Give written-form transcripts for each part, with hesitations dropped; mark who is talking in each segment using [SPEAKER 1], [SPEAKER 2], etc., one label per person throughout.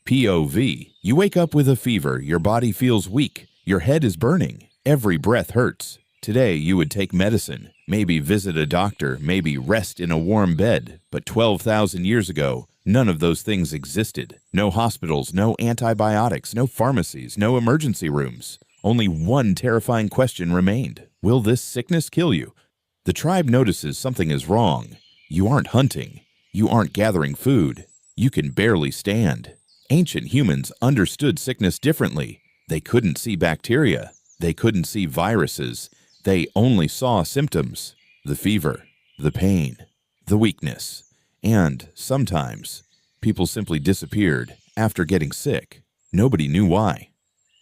[SPEAKER 1] POV. You wake up with a fever, your body feels weak, your head is burning, every breath hurts. Today you would take medicine, maybe visit a doctor, maybe rest in a warm bed. But 12,000 years ago, none of those things existed. No hospitals, no antibiotics, no pharmacies, no emergency rooms. Only one terrifying question remained. Will this sickness kill you? The tribe notices something is wrong. You aren't hunting. You aren't gathering food. You can barely stand. Ancient humans understood sickness differently. They couldn't see bacteria. They couldn't see viruses. They only saw symptoms: the fever, the pain, the weakness. And sometimes, people simply disappeared after getting sick. Nobody knew why.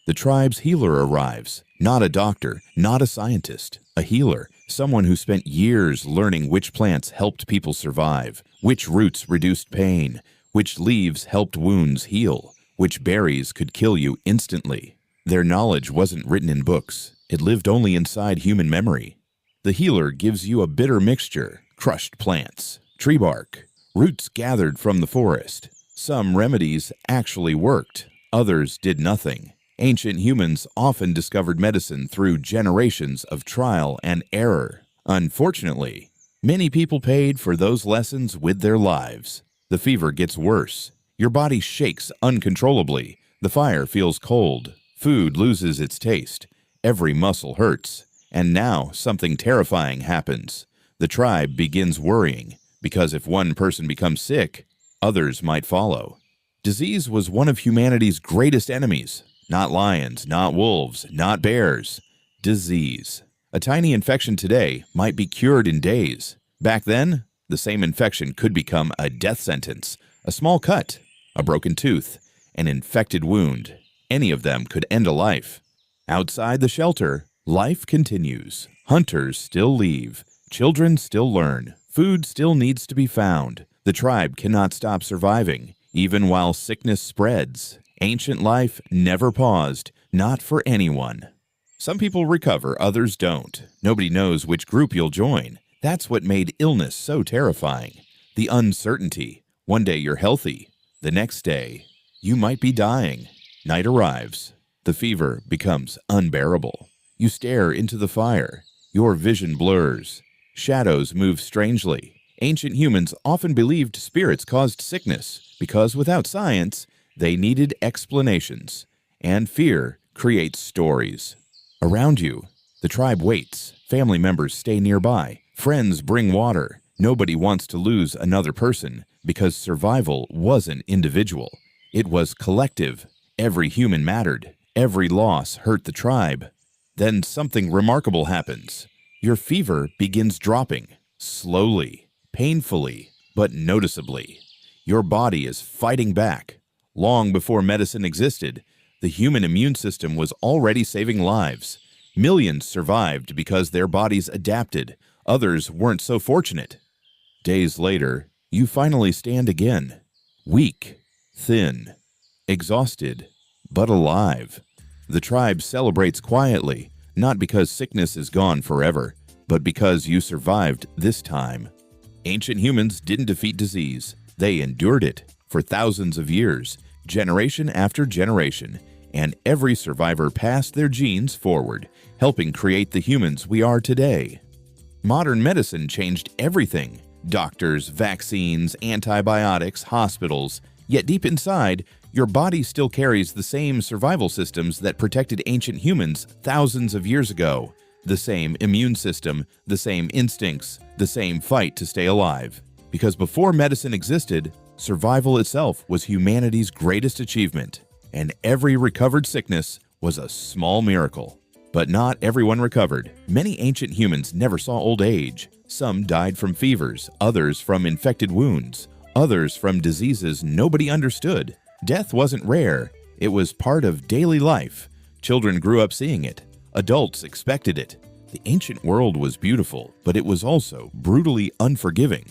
[SPEAKER 1] The tribe's healer arrives. Not a doctor, not a scientist, a healer. Someone who spent years learning which plants helped people survive, which roots reduced pain, which leaves helped wounds heal, which berries could kill you instantly. Their knowledge wasn't written in books. It lived only inside human memory. The healer gives you a bitter mixture: crushed plants, tree bark, roots gathered from the forest. Some remedies actually worked, others did nothing. Ancient humans often discovered medicine through generations of trial and error. Unfortunately, many people paid for those lessons with their lives. The fever gets worse. Your body shakes uncontrollably. The fire feels cold. Food loses its taste. Every muscle hurts. And now something terrifying happens. The tribe begins worrying, because if one person becomes sick, others might follow. Disease was one of humanity's greatest enemies. Not lions, not wolves, not bears. Disease. A tiny infection today might be cured in days. Back then, the same infection could become a death sentence. A small cut, a broken tooth, an infected wound. Any of them could end a life. Outside the shelter, life continues. Hunters still leave. Children still learn. Food still needs to be found. The tribe cannot stop surviving, even while sickness spreads. Ancient life never paused, not for anyone. Some people recover, others don't. Nobody knows which group you'll join. That's what made illness so terrifying. The uncertainty. One day you're healthy. The next day, you might be dying. Night arrives. The fever becomes unbearable. You stare into the fire. Your vision blurs. Shadows move strangely. Ancient humans often believed spirits caused sickness because without science, they needed explanations, and fear creates stories. Around you, the tribe waits. Family members stay nearby. Friends bring water. Nobody wants to lose another person because survival wasn't individual. It was collective. Every human mattered. Every loss hurt the tribe. Then something remarkable happens. Your fever begins dropping, slowly, painfully, but noticeably. Your body is fighting back. Long before medicine existed, the human immune system was already saving lives. Millions survived because their bodies adapted. Others weren't so fortunate. Days later, you finally stand again. Weak, thin, exhausted, but alive. The tribe celebrates quietly, not because sickness is gone forever, but because you survived this time. Ancient humans didn't defeat disease. They endured it for thousands of years, generation after generation, and every survivor passed their genes forward, helping create the humans we are today. Modern medicine changed everything: doctors, vaccines, antibiotics, hospitals. Yet deep inside, your body still carries the same survival systems that protected ancient humans thousands of years ago. The same immune system, the same instincts, the same fight to stay alive. Because before medicine existed, survival itself was humanity's greatest achievement, and every recovered sickness was a small miracle. But not everyone recovered. Many ancient humans never saw old age. Some died from fevers, others from infected wounds, others from diseases nobody understood. Death wasn't rare. It was part of daily life. Children grew up seeing it. Adults expected it. The ancient world was beautiful, but it was also brutally unforgiving.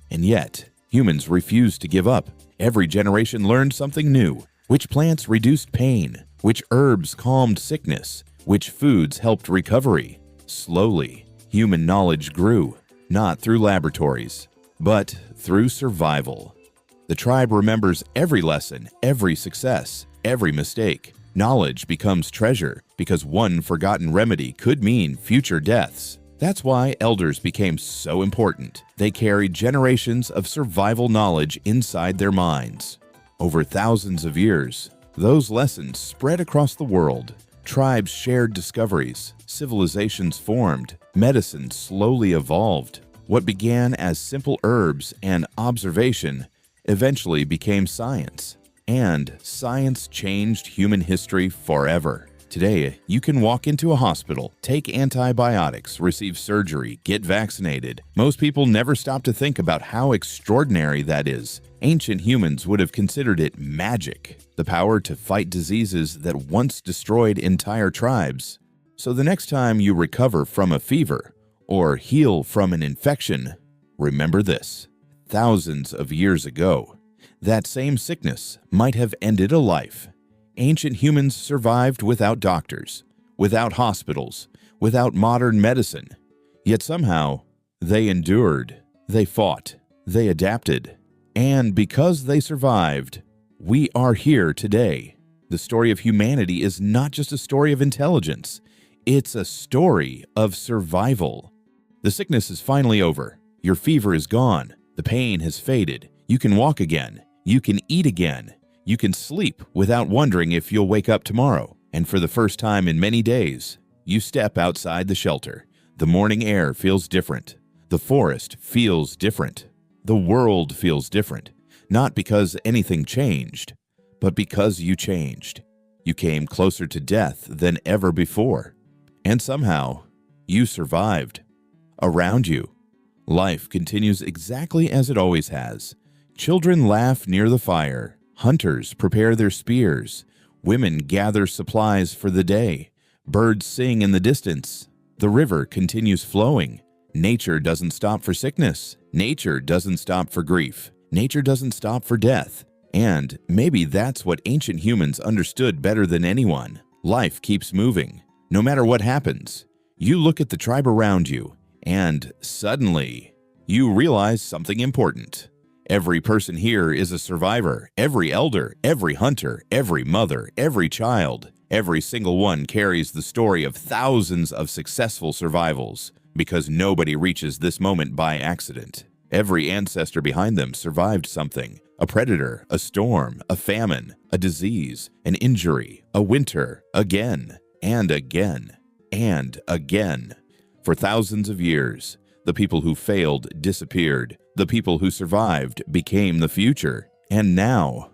[SPEAKER 1] And yet, humans refused to give up. Every generation learned something new. Which plants reduced pain? Which herbs calmed sickness? Which foods helped recovery? Slowly, human knowledge grew, not through laboratories, but through survival. The tribe remembers every lesson, every success, every mistake. Knowledge becomes treasure because one forgotten remedy could mean future deaths. That's why elders became so important. They carried generations of survival knowledge inside their minds. Over thousands of years, those lessons spread across the world. Tribes shared discoveries, civilizations formed, medicine slowly evolved. What began as simple herbs and observation eventually became science. And science changed human history forever. Today, you can walk into a hospital, take antibiotics, receive surgery, get vaccinated. Most people never stop to think about how extraordinary that is. Ancient humans would have considered it magic, the power to fight diseases that once destroyed entire tribes. So the next time you recover from a fever or heal from an infection, remember this: thousands of years ago, that same sickness might have ended a life. Ancient humans survived without doctors, without hospitals, without modern medicine. Yet somehow, they endured, they fought, they adapted. And because they survived, we are here today. The story of humanity is not just a story of intelligence, it's a story of survival. The sickness is finally over. Your fever is gone. The pain has faded. You can walk again. You can eat again. You can sleep without wondering if you'll wake up tomorrow. And for the first time in many days, you step outside the shelter. The morning air feels different. The forest feels different. The world feels different. Not because anything changed, but because you changed. You came closer to death than ever before. And somehow, you survived. Around you, life continues exactly as it always has. Children laugh near the fire. Hunters prepare their spears. Women gather supplies for the day. Birds sing in the distance. The river continues flowing. Nature doesn't stop for sickness. Nature doesn't stop for grief. Nature doesn't stop for death. And maybe that's what ancient humans understood better than anyone. Life keeps moving. No matter what happens, you look at the tribe around you, and suddenly, you realize something important. Every person here is a survivor. Every elder, every hunter, every mother, every child, every single one carries the story of thousands of successful survivals, because nobody reaches this moment by accident. Every ancestor behind them survived something: a predator, a storm, a famine, a disease, an injury, a winter, again, and again, and again. For thousands of years, the people who failed disappeared. The people who survived became the future. And now,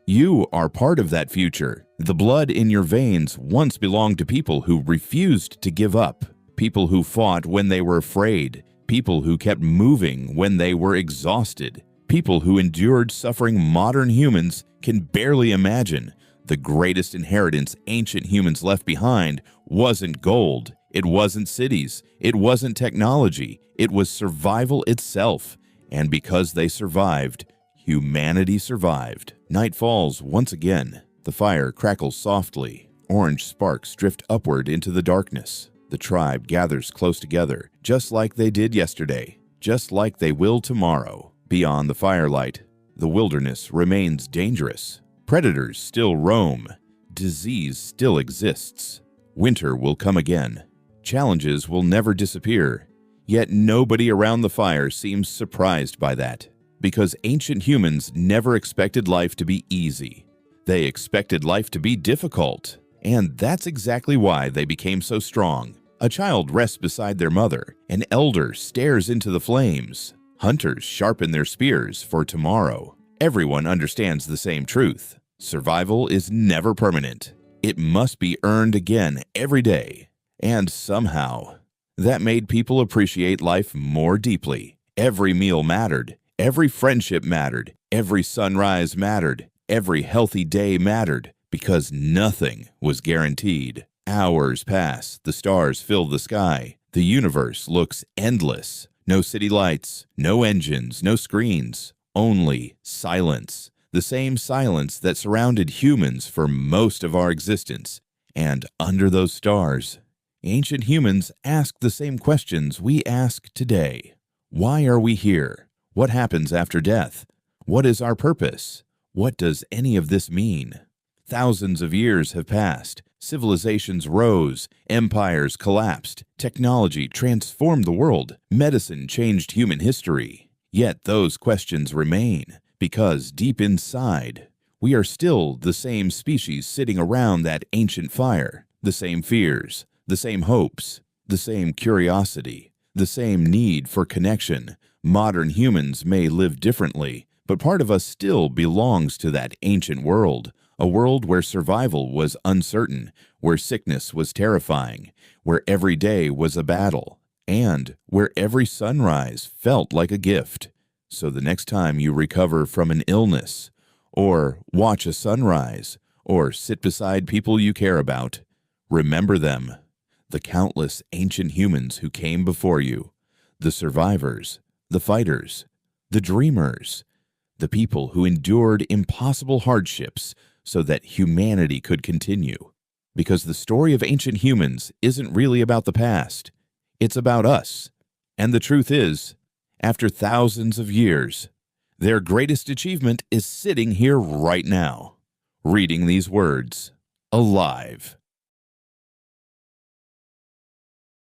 [SPEAKER 1] you are part of that future. The blood in your veins once belonged to people who refused to give up, people who fought when they were afraid, people who kept moving when they were exhausted, people who endured suffering modern humans can barely imagine. The greatest inheritance ancient humans left behind wasn't gold. It wasn't cities. It wasn't technology. It was survival itself. And because they survived, humanity survived. Night falls once again. The fire crackles softly. Orange sparks drift upward into the darkness. The tribe gathers close together, just like they did yesterday, just like they will tomorrow. Beyond the firelight, the wilderness remains dangerous. Predators still roam. Disease still exists. Winter will come again. Challenges will never disappear. Yet nobody around the fire seems surprised by that, because ancient humans never expected life to be easy. They expected life to be difficult, and that's exactly why they became so strong. A child rests beside their mother. An elder stares into the flames. Hunters sharpen their spears for tomorrow. Everyone understands the same truth. Survival is never permanent. It must be earned again every day. And somehow, that made people appreciate life more deeply. Every meal mattered. Every friendship mattered. Every sunrise mattered. Every healthy day mattered, because nothing was guaranteed. Hours pass. The stars fill the sky. The universe looks endless. No city lights, no engines, no screens, only silence. The same silence that surrounded humans for most of our existence. And under those stars, ancient humans asked the same questions we ask today. Why are we here? What happens after death? What is our purpose? What does any of this mean? Thousands of years have passed. Civilizations rose, empires collapsed, technology transformed the world, medicine changed human history. Yet those questions remain, because deep inside, we are still the same species sitting around that ancient fire, the same fears, the same hopes, the same curiosity, the same need for connection. Modern humans may live differently, but part of us still belongs to that ancient world, a world where survival was uncertain, where sickness was terrifying, where every day was a battle, and where every sunrise felt like a gift. So the next time you recover from an illness, or watch a sunrise, or sit beside people you care about, remember them, the countless ancient humans who came before you, the survivors, the fighters, the dreamers, the people who endured impossible hardships so that humanity could continue. Because the story of ancient humans isn't really about the past, it's about us. And the truth is, after thousands of years, their greatest achievement is sitting here right now, reading these words, alive.